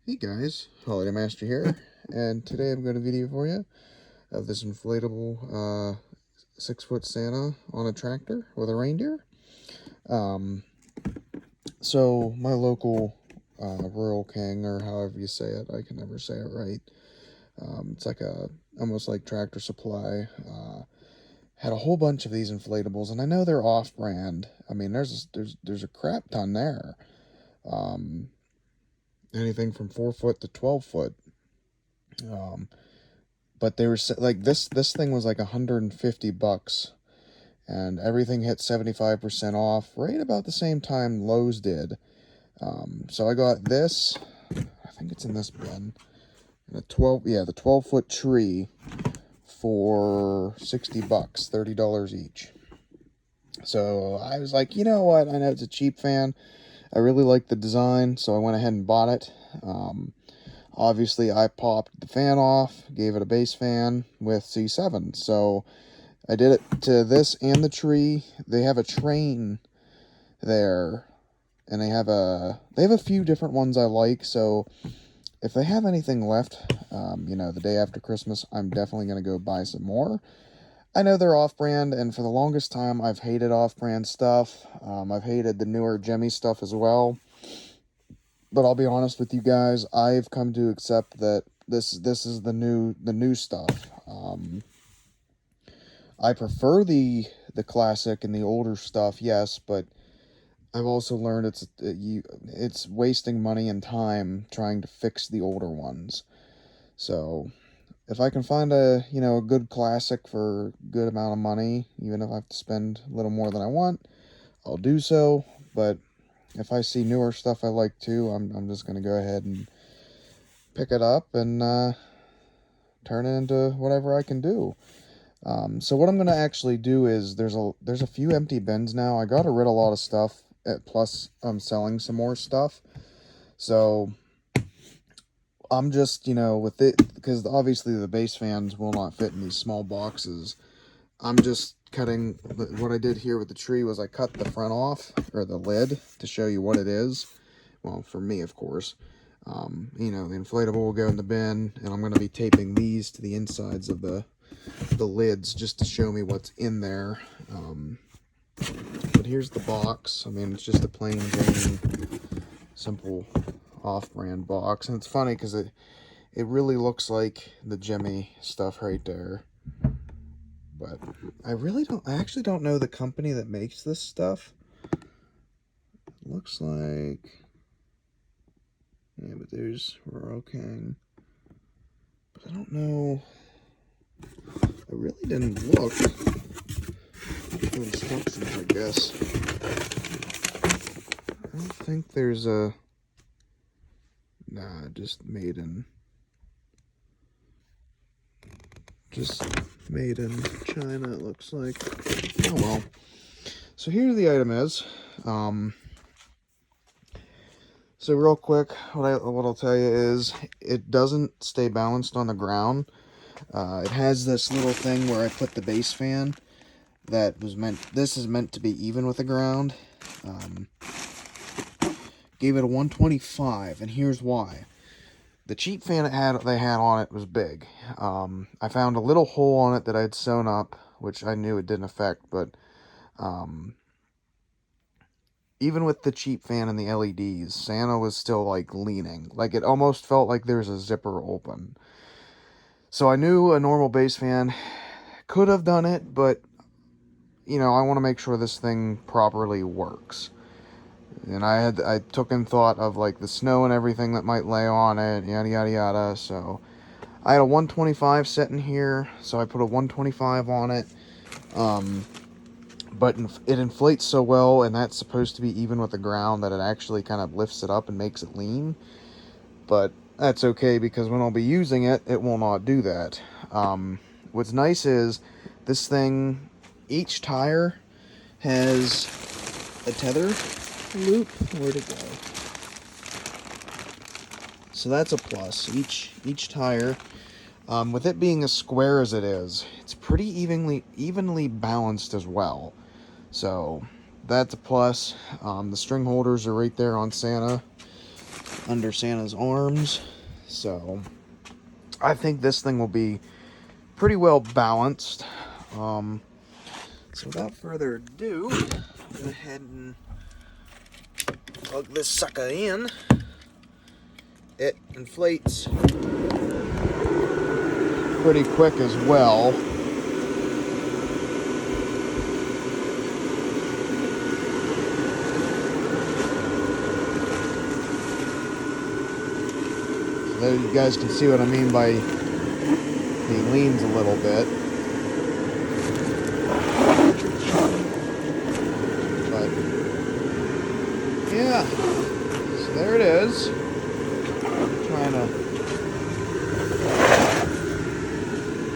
Hey guys, Holiday Master here, and today I'm going to video for you of this inflatable 6-foot Santa on a tractor with a reindeer. Um, so my local Rural King, or however you say it, I can never say it right. It's like almost like Tractor Supply. Had a whole bunch of these inflatables, and I know they're off-brand. I mean, there's a crap ton there. Um, Anything from 4 foot to 12 foot. But they were like this thing was like $150, and everything hit 75% off right about the same time Lowe's did. So I got this. I think it's in this bin. The 12-foot tree for $60, $30 each. So I was like, you know what? I know it's a cheap fan. I really like the design, so I went ahead and bought it. Obviously, I popped the fan off, gave it a base fan with C7. So I did it to this and the tree. They have a train there, and they have a few different ones I like. So if they have anything left, the day after Christmas, I'm definitely going to go buy some more. I know they're off-brand, and for the longest time, I've hated off-brand stuff. I've hated the newer Jemmy stuff as well. But I'll be honest with you guys, I've come to accept that this is the new stuff. I prefer the classic and the older stuff, yes, but I've also learned it's wasting money and time trying to fix the older ones. So if I can find a good classic for a good amount of money, even if I have to spend a little more than I want, I'll do so. But if I see newer stuff I like too, I'm just gonna go ahead and pick it up and turn it into whatever I can do. So what I'm gonna actually do is there's a few empty bins now. I gotta rid of a lot of stuff. Plus I'm selling some more stuff. So I'm just with it, because obviously the base fans will not fit in these small boxes. I'm just cutting. What I did here with the tree was I cut the front off, or the lid, to show you what it is. Well, for me, of course. The inflatable will go in the bin, and I'm going to be taping these to the insides of the lids just to show me what's in there. But here's the box. I mean, it's just a plain Jane, simple off-brand box, and it's funny because it really looks like the Jemmy stuff right there. But I actually don't know the company that makes this stuff. Looks like, yeah, but there's Rural King. But I don't know. I really didn't look for instructions, I guess. I don't think there's a, nah, just made in China, it looks like. Oh well. So here the item is. So real quick, what I'll tell you is it doesn't stay balanced on the ground. It has this little thing where I put the base fan. This is meant to be even with the ground. Gave it a 125, and here's why. The cheap fan they had on it was big. I found a little hole on it that I'd sewn up, which I knew it didn't affect, but even with the cheap fan and the LEDs, Santa was still like leaning. Like it almost felt like there's a zipper open. So I knew a normal base fan could have done it, but I want to make sure this thing properly works. And I took in thought of like the snow and everything that might lay on it, yada yada yada. So I had a 125 set in here, so I put a 125 on it. But it inflates so well, and that's supposed to be even with the ground, that it actually kind of lifts it up and makes it lean. But that's okay, because when I'll be using it, it will not do that. What's nice is this thing, each tire has a tether loop. Where'd it go? So that's a plus. Each tire, with it being as square as it is, it's pretty evenly balanced as well. So that's a plus. The string holders are right there on Santa. under Santa's arms. So I think this thing will be pretty well balanced. So without further ado, I'll go ahead and plug this sucker in. It inflates pretty quick as well. So there you guys can see what I mean by he leans a little bit. But yeah, so there it is. I'm trying to,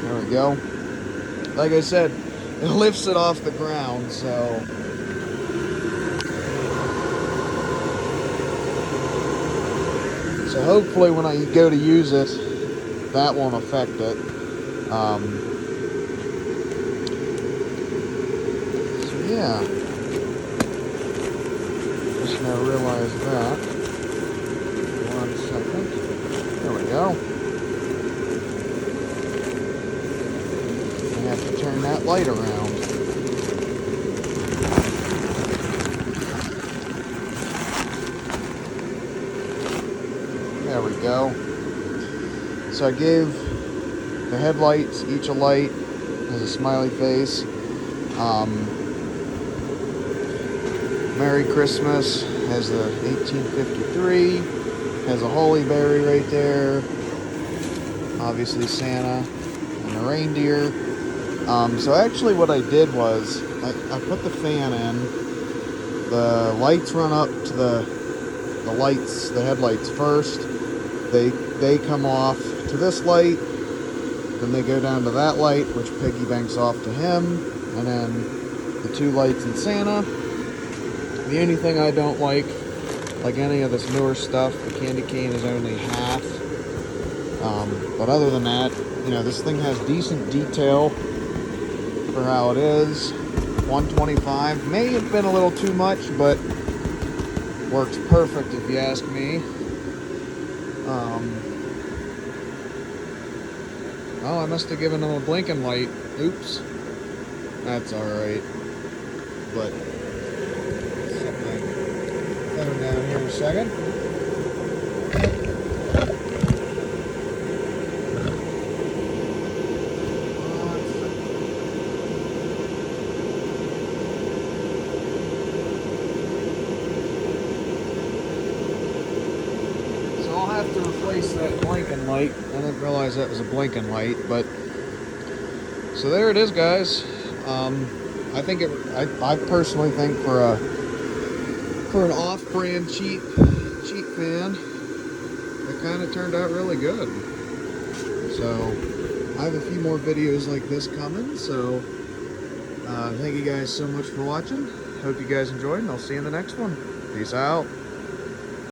there we go. Like I said, it lifts it off the ground, so hopefully when I go to use it, that won't affect it. So yeah, just now realize that. 1 second. There we go. I have to turn that light around. There we go. So I gave the headlights each a light, has a smiley face. Merry Christmas has the 1853, has a holly berry right there, obviously Santa and the reindeer. So actually what I did was I put the fan in, the lights run up to the lights, the headlights first, they come off to this light, then they go down to that light, which piggy banks off to him, and then the 2 lights in Santa. The only thing I don't like any of this newer stuff, the candy cane is only half. But other than that, you know, this thing has decent detail for how it is. 125 may have been a little too much, but works perfect if you ask me. Oh, I must have given them a blinking light. Oops. That's alright. But set my phone down here a second. I'll have to replace that blinking light. I didn't realize that was a blinking light, but so there it is, guys. I think I personally think for an off-brand cheap fan, it kind of turned out really good. So I have a few more videos like this coming. So thank you guys so much for watching. Hope you guys enjoyed, and I'll see you in the next one. Peace out.